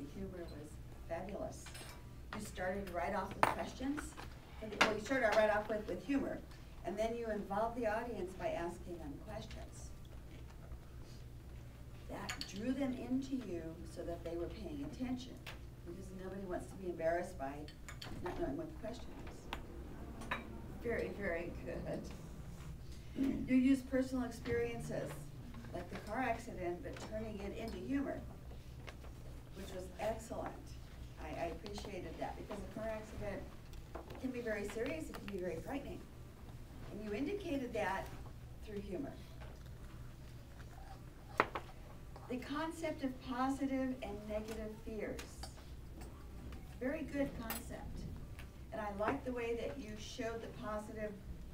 The humor was fabulous. You started right off with questions. Well, you started right off with humor, and then you involved the audience by asking them questions. That drew them into you so that they were paying attention, because nobody wants to be embarrassed by not knowing what the question is. Very, very good. You use personal experiences, like the car accident, but turning it into humor, which was excellent. I appreciated that, because a car accident can be very serious, it can be very frightening. And you indicated that through humor. The concept of positive and negative fears. Very good concept. And I like the way that you showed the positive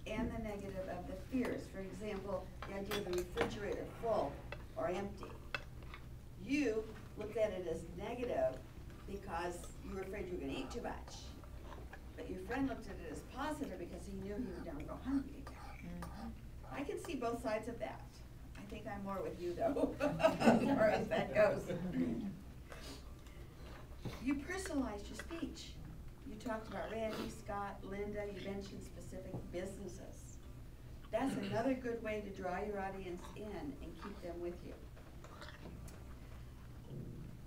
and the negative of the fears. For example, the idea of the refrigerator full or empty. You looked at it as negative because you were afraid you were going to eat too much. But your friend looked at it as positive because he knew he was going to go hungry again. I can see both sides of that. I think I'm more with you, though, as far as that goes. You personalized your speech. You talked about Randy, Scott, Linda. You mentioned specific businesses. That's another good way to draw your audience in and keep them with you.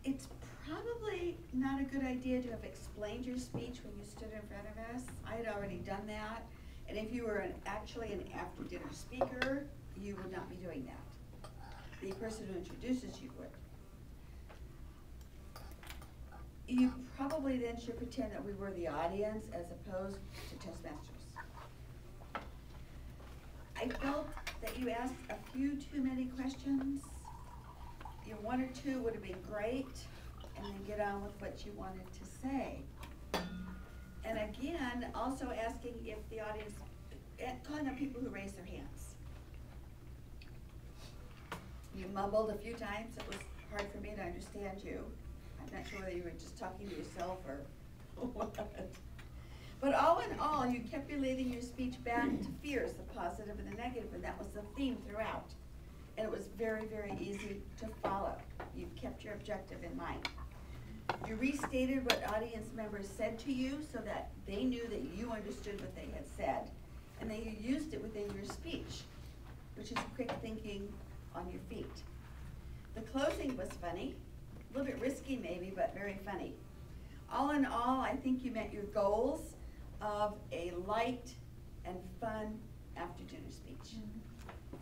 It's probably not a good idea to have explained your speech when you stood in front of us. I had already done that. And if you were actually an after-dinner speaker, you would not be doing that. The person who introduces you would. You probably then should pretend that we were the audience as opposed to Toastmasters. I felt that you asked a few too many questions. Your one or two would have been great, and then get on with what you wanted to say. And again, also asking if the audience, calling on people who raise their hands. You mumbled a few times. It was hard for me to understand you. I'm not sure whether you were just talking to yourself or what. But all in all, you kept relating your speech back to fears, the positive and the negative, and that was the theme throughout. And it was very, very easy to follow. You kept your objective in mind. You restated what audience members said to you so that they knew that you understood what they had said, and then you used it within your speech, which is quick thinking on your feet. The closing was funny, a little bit risky maybe, but very funny. All in all, I think you met your goals of a light and fun after-dinner speech.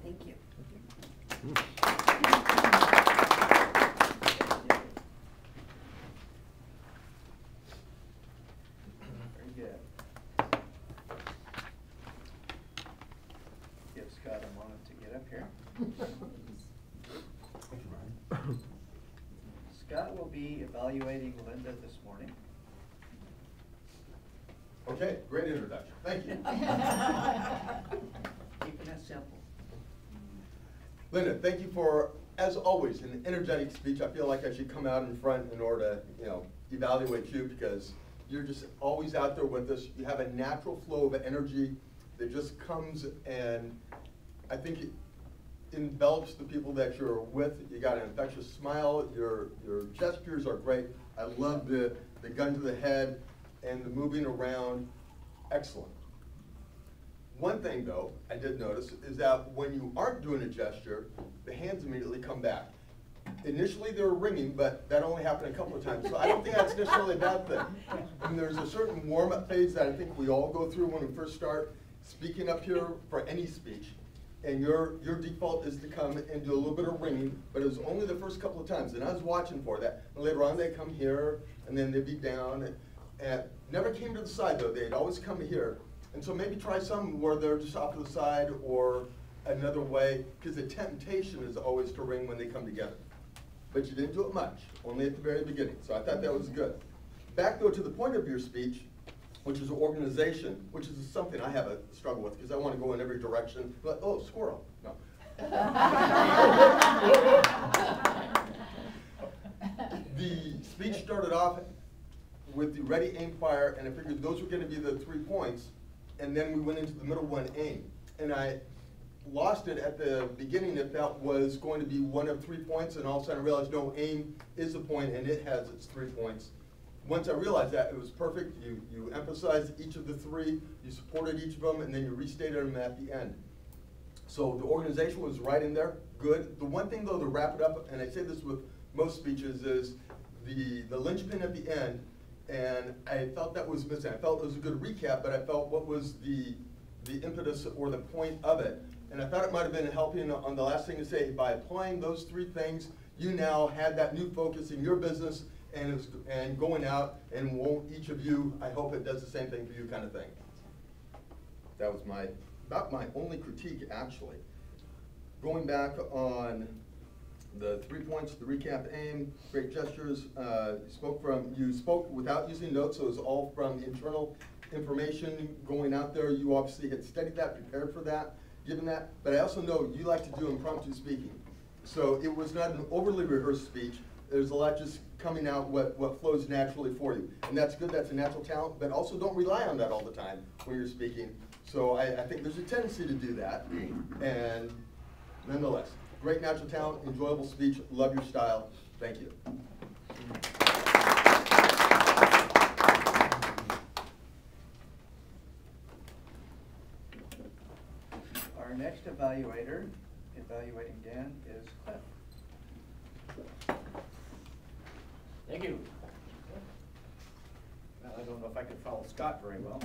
Thank you. Very good. Give Scott a moment to get up here. Thank you, Ryan. Scott will be evaluating Linda this morning. Okay, great introduction. Thank you. Keeping it simple. Linda, thank you for, as always, an energetic speech. I feel like I should come out in front in order to, evaluate you, because you're just always out there with us. You have a natural flow of energy that just comes, and I think it envelops the people that you're with. You got an infectious smile. Your gestures are great. I love the gun to the head and the moving around. Excellent. One thing, though, I did notice is that when you aren't doing a gesture, the hands immediately come back. Initially, they were ringing, but that only happened a couple of times, so I don't think that's necessarily a bad thing. And there's a certain warm-up phase that I think we all go through when we first start speaking up here for any speech. And your default is to come and do a little bit of ringing, but it was only the first couple of times, and I was watching for that. And later on, they'd come here, and then they'd be down, and never came to the side, though. They'd always come here. And so maybe try some where they're just off to the side or another way, because the temptation is always to ring when they come together. But you didn't do it much, only at the very beginning. So I thought that was good. Back, though, to the point of your speech, which is organization, which is something I have a struggle with, because I want to go in every direction. But, oh, squirrel. No. The speech started off with the ready, aim, fire, and I figured those were going to be the 3 points. And then we went into the middle one, aim. And I lost it at the beginning. It felt was going to be one of 3 points, and all of a sudden I realized, no, aim is a point, and it has its 3 points. Once I realized that, it was perfect. You emphasized each of the 3, you supported each of them, and then you restated them at the end. So the organization was right in there, good. The one thing though, to wrap it up, and I say this with most speeches, is the linchpin at the end, and I felt that was missing. I felt it was a good recap, but I felt what was the impetus or the point of it. And I thought it might have been helping on the last thing to say, by applying those 3 things, you now had that new focus in your business and going out, and won't each of you, I hope it does the same thing for you, kind of thing. That was about my only critique, actually. Going back on the 3 points, the recap, aim, great gestures, you spoke without using notes, so it was all from internal information going out there. You obviously had studied that, prepared for that, given that, but I also know you like to do impromptu speaking. So it was not an overly rehearsed speech. There's a lot just coming out what flows naturally for you. And that's good, that's a natural talent, but also don't rely on that all the time when you're speaking. So I think there's a tendency to do that. And nonetheless, great natural talent, enjoyable speech, love your style. Thank you. Our next evaluator, evaluating Dan, is Cliff. Thank you. Well, I don't know if I can follow Scott very well.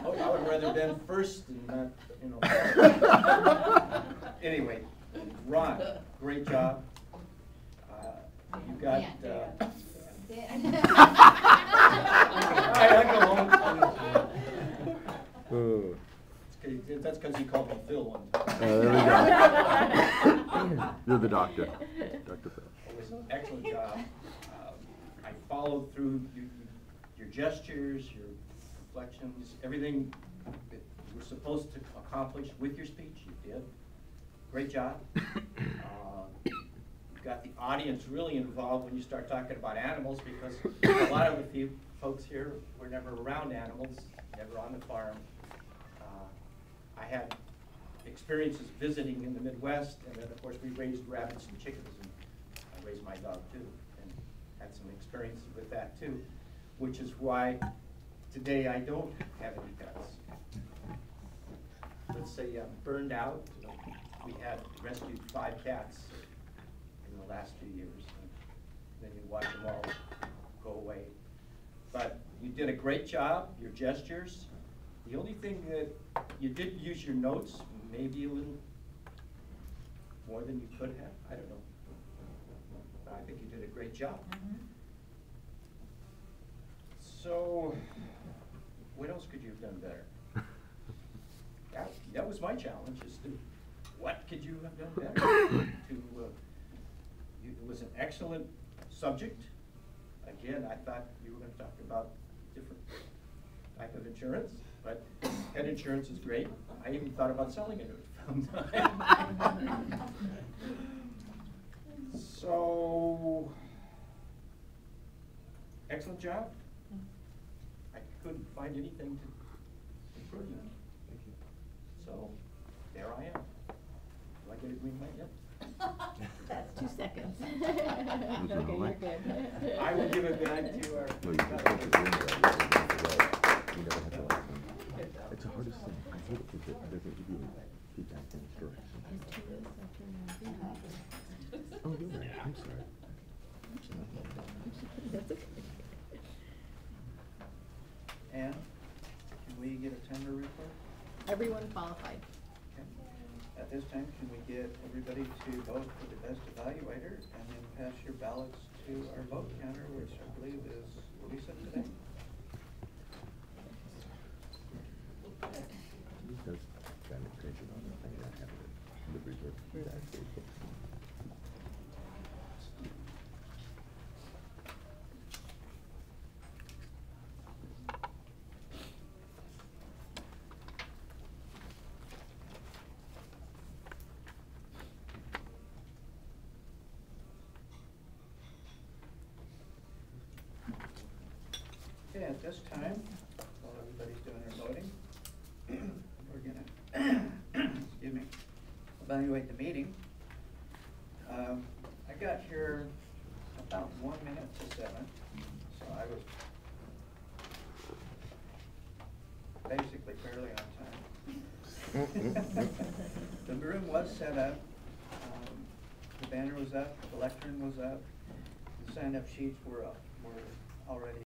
I would rather been first and not, you know. Anyway, Ron, great job. You got. I go home. That's because he called me Phil one time. There we go. You're the doctor. Dr. Phil. It was an excellent job. I followed through your gestures, your reflections, everything that you were supposed to accomplish with your speech, you did. Great job. You got the audience really involved when you start talking about animals, because a lot of the few folks here were never around animals, never on the farm. I had experiences visiting in the Midwest, and then of course we raised rabbits and chickens, and I raised my dog too, and had some experiences with that too, which is why today I don't have any pets. Let's say I'm burned out. We had rescued 5 cats in the last few years, and then you watch them all go away. But you did a great job, your gestures. The only thing that you did use your notes, maybe a little more than you could have. I don't know. But I think you did a great job. So, what else could you have done better? That was my challenge, is to, what could you have done better? It was an excellent subject. Again, I thought you were going to talk about different type of insurance, but pet insurance is great. I even thought about selling it at some time. So, excellent job. I couldn't find anything to improve on. Thank you. So, there I am. Do I get a green light yet? That's 2 seconds. Okay, you're good. I will give it back to our. No, you just have to bring that. You never have to ask them. It's the hardest thing. I hate it because it doesn't give you feedback and instructions. Oh, you're right. I'm sorry. That's okay. And can we get a tender report? Everyone qualified. Okay. At this time, can we get everybody to vote for the best evaluator, and then pass your ballots to our vote counter, which I believe is Lisa today? He does sanitation on the thing that happened. The reserve. Okay, at this time, while everybody's doing their voting, we're gonna, excuse me, evaluate the meeting. I got here about 1 minute to 7, so I was basically fairly on time. The room was set up, the banner was up, the lectern was up, the sign-up sheets were already